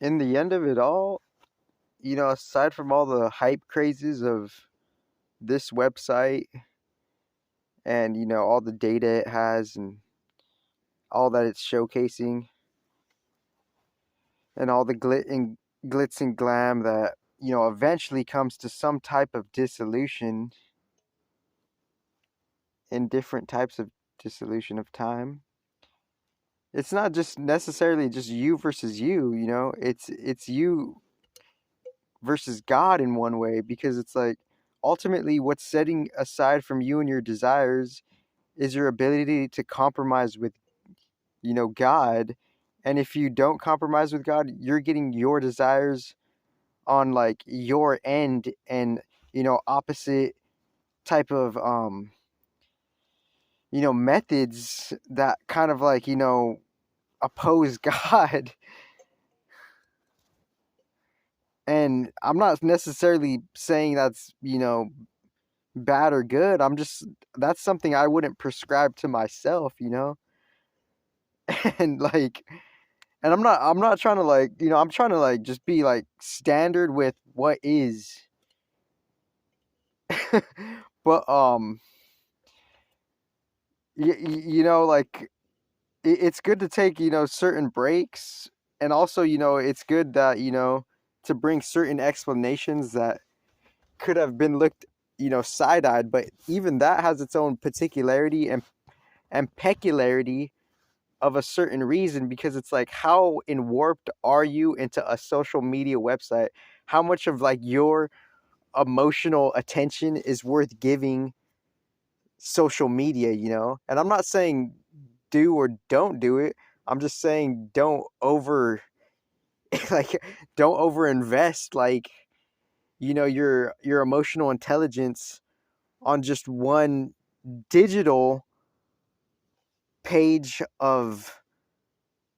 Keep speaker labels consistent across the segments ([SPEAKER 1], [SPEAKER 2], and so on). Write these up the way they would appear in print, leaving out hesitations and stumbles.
[SPEAKER 1] in the end of it all, aside from all the hype crazes of this website and, all the data it has and all that it's showcasing and all the glitz and glam that, eventually comes to some type of dissolution in different types of dissolution of time. It's not just necessarily just you versus you, it's you versus God in one way, because it's like ultimately what's setting aside from you and your desires is your ability to compromise with, God. And if you don't compromise with God, you're getting your desires on like your end and, opposite type of methods that kind of like, oppose God. And I'm not necessarily saying that's, bad or good. That's something I wouldn't prescribe to myself, And like, and I'm not trying to like, I'm trying to like just be like standard with what is. But like it's good to take, certain breaks, and also, it's good that, to bring certain explanations that could have been looked, side-eyed, but even that has its own particularity and peculiarity of a certain reason, because it's like, how warped are you into a social media website? How much of like your emotional attention is worth giving social media, And I'm not saying do or don't do it. I'm just saying don't over like don't over invest like, your emotional intelligence on just one digital page of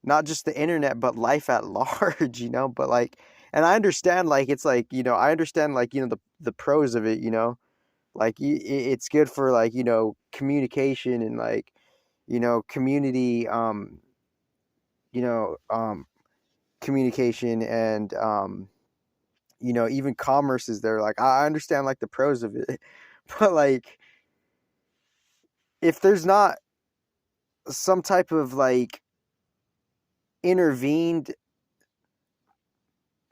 [SPEAKER 1] not just the internet but life at large, but like, and I understand like it's like, I understand like, the pros of it, like it's good for like, communication and like, community, you know um communication and even commerce is there. Like I understand like the pros of it. But like if there's not some type of like intervened,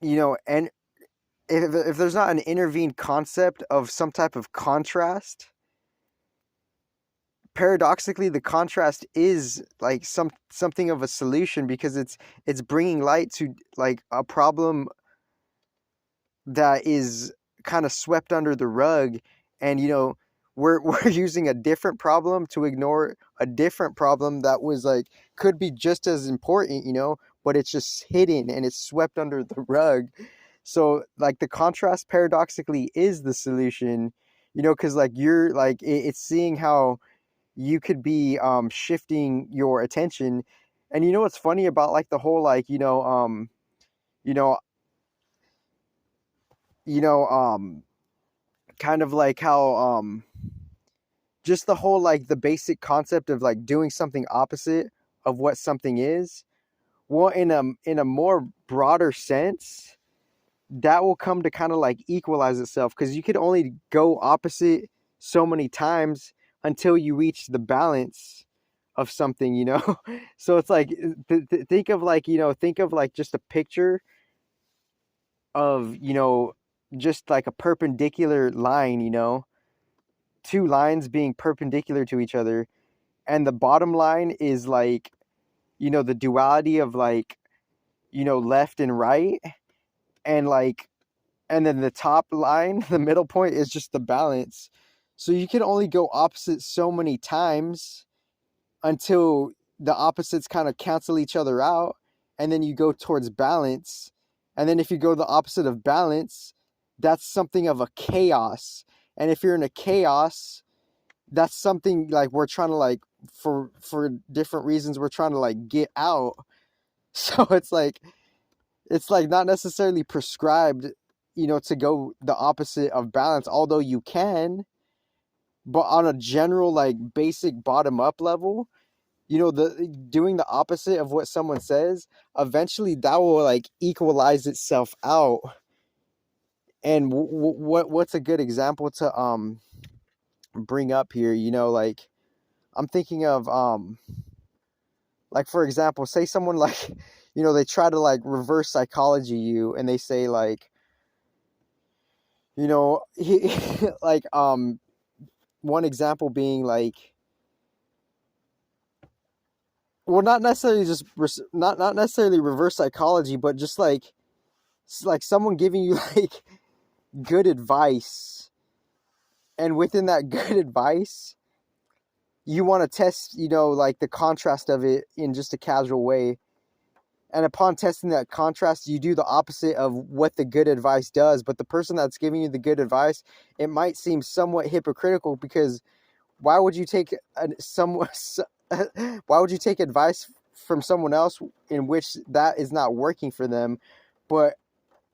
[SPEAKER 1] and if there's not an intervened concept of some type of contrast, paradoxically the contrast is like something of a solution, because it's bringing light to like a problem that is kind of swept under the rug. And we're using a different problem to ignore a different problem that was like could be just as important, but it's just hidden and it's swept under the rug. So like the contrast paradoxically is the solution, because like you're like it's seeing how you could be shifting your attention. And what's funny about like the whole like you know you know kind of like how just the whole like the basic concept of like doing something opposite of what something is, well, in a more broader sense, that will come to kind of like equalize itself, because you could only go opposite so many times until you reach the balance of something, So it's like think of like, think of like just a picture of, just like a perpendicular line, two lines being perpendicular to each other, and the bottom line is like, the duality of like, left and right, and like, and then the top line, the middle point, is just the balance. So you can only go opposite so many times until the opposites kind of cancel each other out, and then you go towards balance. And then if you go the opposite of balance, that's something of a chaos. And if you're in a chaos, that's something like we're trying to like, for different reasons, we're trying to like get out. So it's like not necessarily prescribed, to go the opposite of balance, although you can. But on a general like basic bottom up level, the doing the opposite of what someone says, eventually that will like equalize itself out. And what's a good example to bring up here? Like I'm thinking of like for example, say someone like they try to like reverse psychology you, and they say like he like one example being like, well, not necessarily just not necessarily reverse psychology, but just like someone giving you like good advice, and within that good advice you want to test like the contrast of it in just a casual way, and upon testing that contrast you do the opposite of what the good advice does. But the person that's giving you the good advice, it might seem somewhat hypocritical, because why would you take why would you take advice from someone else in which that is not working for them? But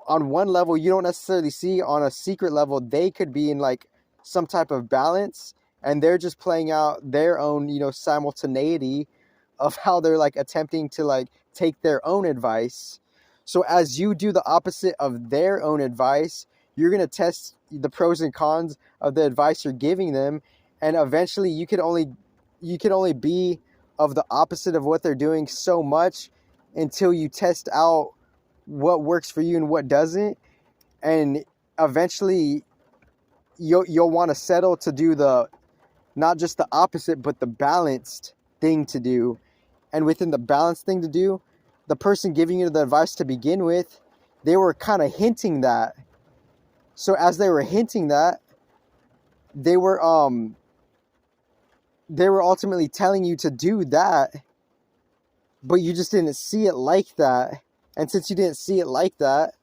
[SPEAKER 1] on one level you don't necessarily see, on a secret level they could be in like some type of balance, and they're just playing out their own simultaneity of how they're like attempting to like take their own advice. So as you do the opposite of their own advice, you're going to test the pros and cons of the advice you're giving them, and eventually you can only be of the opposite of what they're doing so much until you test out what works for you and what doesn't. And eventually you'll want to settle to do the not just the opposite but the balanced thing to do. And within the balanced thing to do, the person giving you the advice to begin with, they were kind of hinting that. So as they were hinting that, they were ultimately telling you to do that, but you just didn't see it like that. And since you didn't see it like that,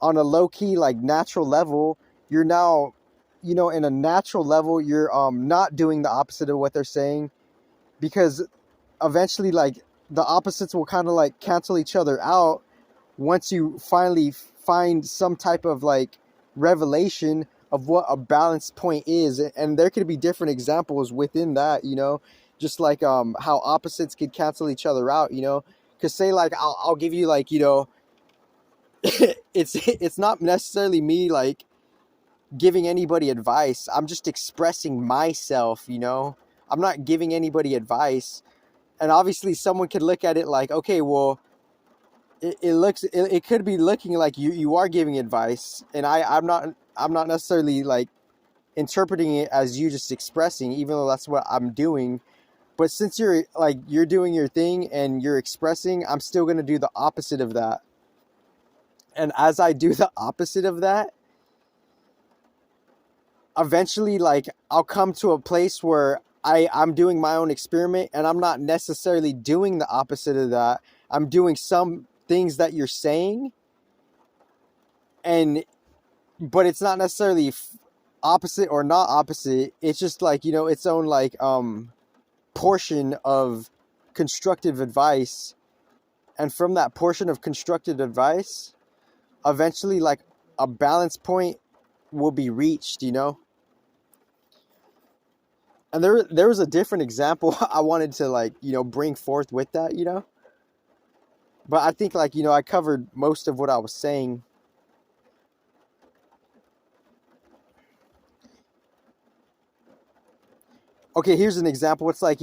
[SPEAKER 1] on a low-key like natural level, you're now in a natural level you're not doing the opposite of what they're saying, because eventually like the opposites will kind of like cancel each other out once you finally find some type of like revelation of what a balanced point is. And there could be different examples within that, just like how opposites could cancel each other out, because say like I'll give you like it's not necessarily me like giving anybody advice. I'm just expressing myself, I'm not giving anybody advice. And obviously someone could look at it like, okay, well, it could be looking like you are giving advice, and I'm not necessarily like interpreting it as you just expressing, even though that's what I'm doing. But since you're doing your thing and you're expressing, I'm still going to do the opposite of that. And as I do the opposite of that, eventually like I'll come to a place where I'm doing my own experiment, and I'm not necessarily doing the opposite of that. I'm doing some things that you're saying, but it's not necessarily opposite or not opposite. It's just like, its own like portion of constructive advice. And from that portion of constructive advice, eventually like a balance point will be reached, And there was a different example I wanted to like, bring forth with that, But I think like, I covered most of what I was saying. Okay, here's an example. It's like,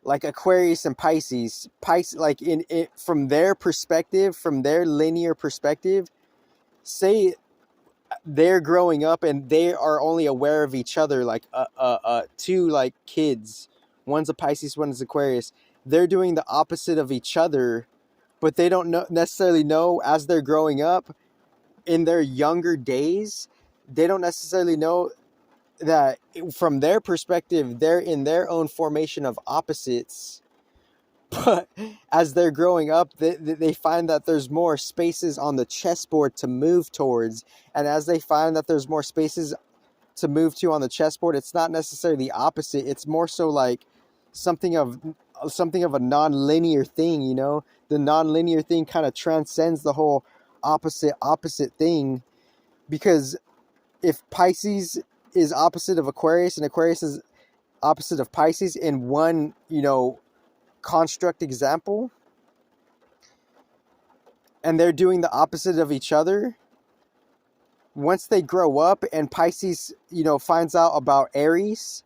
[SPEAKER 1] like Aquarius and Pisces. Pisces, like in it from their perspective, from their linear perspective, say they're growing up and they are only aware of each other, like two like kids. One's a Pisces, one's Aquarius. They're doing the opposite of each other, but they don't necessarily know as they're growing up in their younger days. They don't necessarily know that from their perspective, they're in their own formation of opposites. But as they're growing up, they find that there's more spaces on the chessboard to move towards. And as they find that there's more spaces to move to on the chessboard, it's not necessarily the opposite. It's more so like something of a non-linear thing, The non-linear thing kind of transcends the whole opposite thing. Because if Pisces is opposite of Aquarius and Aquarius is opposite of Pisces in one, construct example, and they're doing the opposite of each other, once they grow up and Pisces, finds out about Aries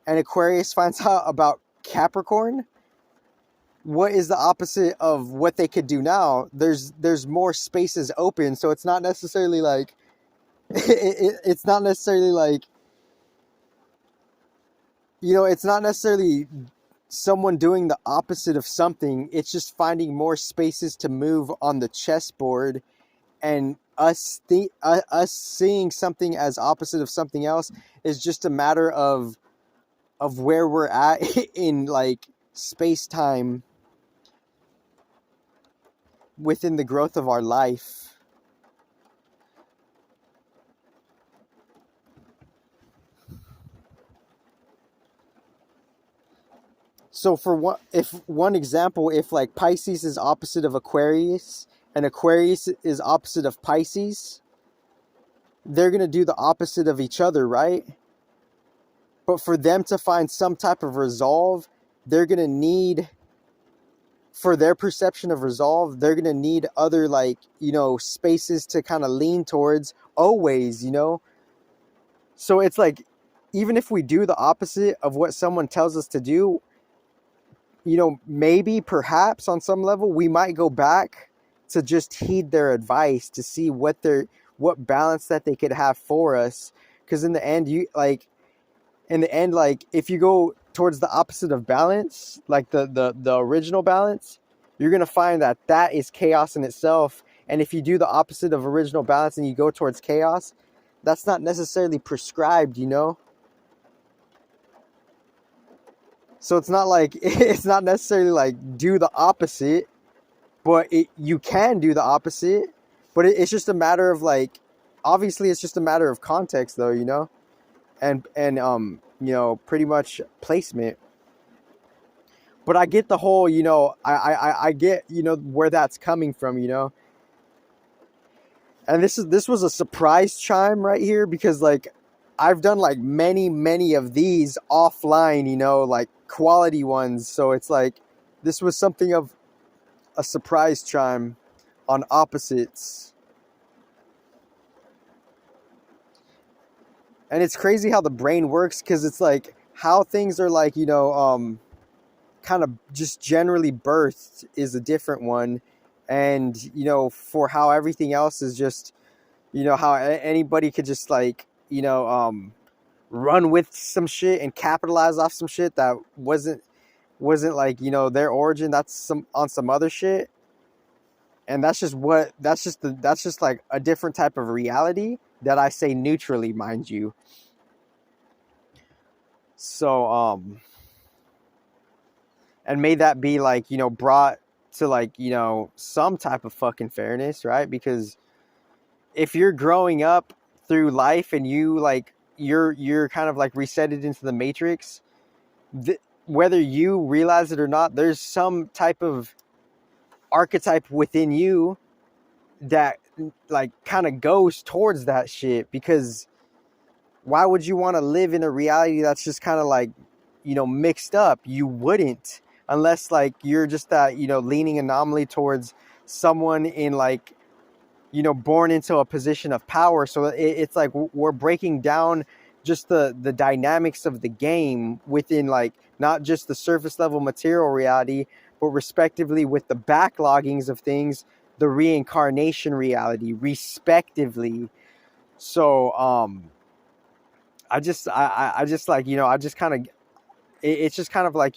[SPEAKER 1] and Aquarius finds out about Capricorn, what is the opposite of what they could do now? There's more spaces open, so it's not necessarily like it's not necessarily like it's not necessarily someone doing the opposite of something. It's just finding more spaces to move on the chessboard, and us seeing something as opposite of something else is just a matter of where we're at in like space-time within the growth of our life. So for one example, if like Pisces is opposite of Aquarius and Aquarius is opposite of Pisces, they're going to do the opposite of each other, right? But for them to find some type of resolve, they're going to need, for their perception of resolve, they're going to need other like, spaces to kind of lean towards always, So it's like, even if we do the opposite of what someone tells us to do, maybe perhaps on some level we might go back to just heed their advice to see what balance that they could have for us. Because in the end, if you go towards the opposite of balance, like the original balance, you're going to find that is chaos in itself. And if you do the opposite of original balance and you go towards chaos, that's not necessarily prescribed, So it's not necessarily like do the opposite, but you can do the opposite. But it's just a matter of like, obviously it's just a matter of context though, and pretty much placement. But I get the whole, I get, where that's coming from, And this was a surprise chime right here, because like I've done like many of these offline, like quality ones. So it's like this was something of a surprise chime on opposites. And it's crazy how the brain works, because it's like how things are like, kind of just generally birthed is a different one. And, for how everything else is just, how anybody could just like, run with some shit and capitalize off some shit that wasn't like, their origin. That's on some other shit. And that's just like a different type of reality that I say neutrally, mind you. So, and may that be like, brought to like, some type of fucking fairness, right? Because if you're growing up through life and you like, you're kind of like resetted into the matrix, whether you realize it or not, there's some type of archetype within you that like kind of goes towards that shit. Because why would you want to live in a reality that's just kind of like, mixed up? You wouldn't, unless like you're just that, leaning anomaly towards someone in like, born into a position of power. So it's like we're breaking down just the dynamics of the game within like not just the surface level material reality, but respectively with the backloggings of things, the reincarnation reality, respectively. So I just like, I just kind of, it's just kind of like,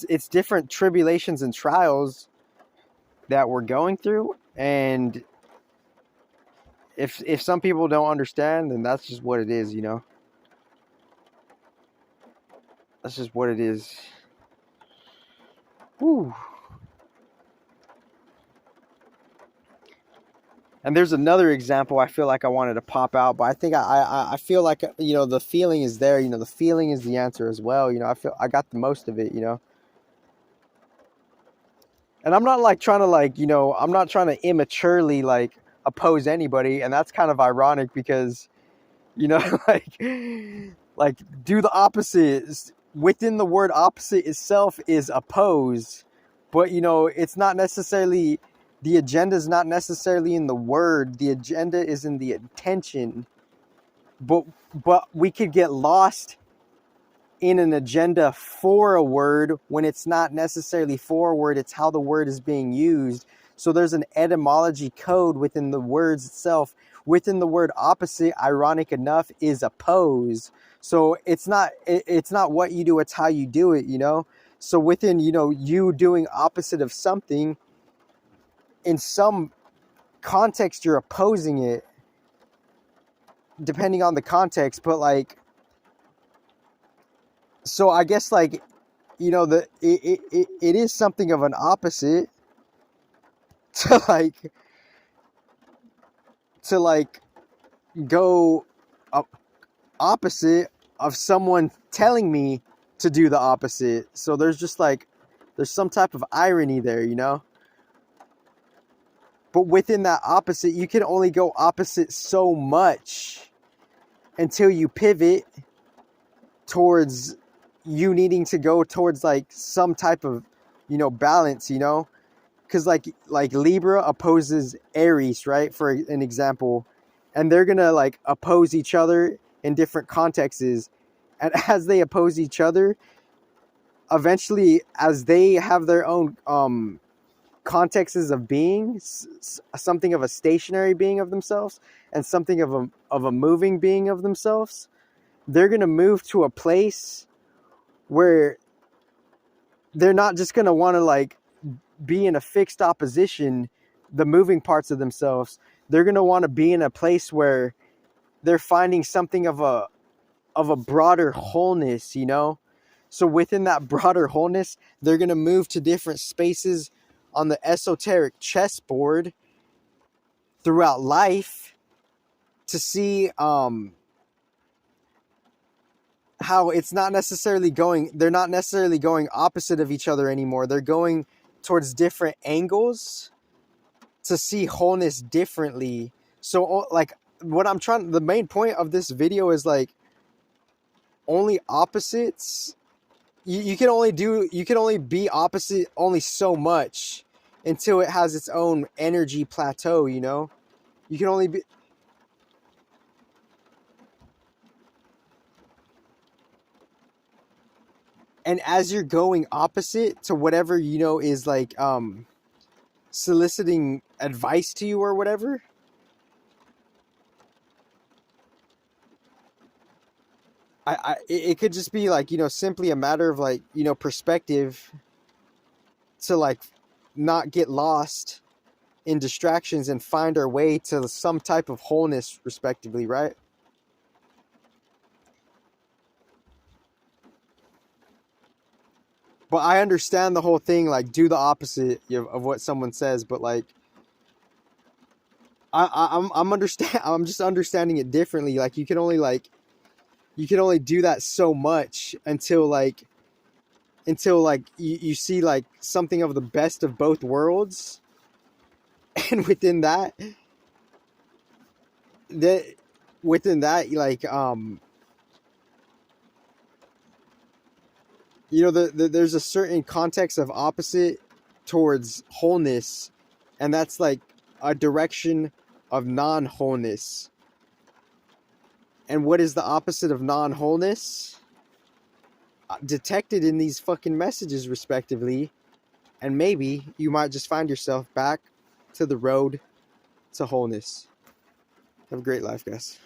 [SPEAKER 1] it's different tribulations and trials that we're going through. And if some people don't understand, then that's just what it is, That's just what it is. Whew. And there's another example I feel like I wanted to pop out, but I think I feel like, the feeling is there, the feeling is the answer as well. I feel I got the most of it, And I'm not like trying to like, I'm not trying to immaturely like oppose anybody. And that's kind of ironic because, like like do the opposite. Within the word opposite itself is oppose, but you know, it's not necessarily, the agenda is not necessarily in the word, the agenda is in the intention. But we could get lost in an agenda for a word when it's not necessarily for a word, it's how the word is being used. So there's an etymology code within the words itself. Within the word opposite, ironic enough, is oppose. So it's not what you do, it's how you do it, you know? So within, you know, you doing opposite of something, in some context you're opposing it, depending on the context. But like, so I guess like, you know, it is something of an opposite to like go opposite of someone telling me to do the opposite. So there's just like, there's some type of irony there, you know? But within that opposite, you can only go opposite so much until you pivot towards you needing to go towards like some type of, you know, balance, you know? Because like Libra opposes Aries, right? For an example. And they're going to like oppose each other in different contexts. And as they oppose each other, eventually, as they have their own contexts of being, something of a stationary being of themselves and something of a moving being of themselves, they're going to move to a place where they're not just going to want to like be in a fixed opposition, the moving parts of themselves. They're going to want to be in a place where they're finding something of a broader wholeness, you know? So within that broader wholeness, they're going to move to different spaces on the esoteric chessboard throughout life to see how it's not necessarily going, they're not necessarily going opposite of each other anymore. They're going towards different angles to see wholeness differently. So like what I'm trying, the main point of this video is like, only opposites, you can only be opposite only so much until it has its own energy plateau, you know? You can only be, and as you're going opposite to whatever, you know, is like soliciting advice to you or whatever, it could just be like, you know, simply a matter of like, you know, perspective to like not get lost in distractions and find our way to some type of wholeness, respectively, right? But I understand the whole thing, like do the opposite of what someone says, but like I'm just understanding it differently. Like you can only do that so much until you see like something of the best of both worlds. And within that like you know, there's a certain context of opposite towards wholeness, and that's like a direction of non-wholeness. And what is the opposite of non-wholeness? Detected in these fucking messages, respectively. And maybe you might just find yourself back to the road to wholeness. Have a great life, guys.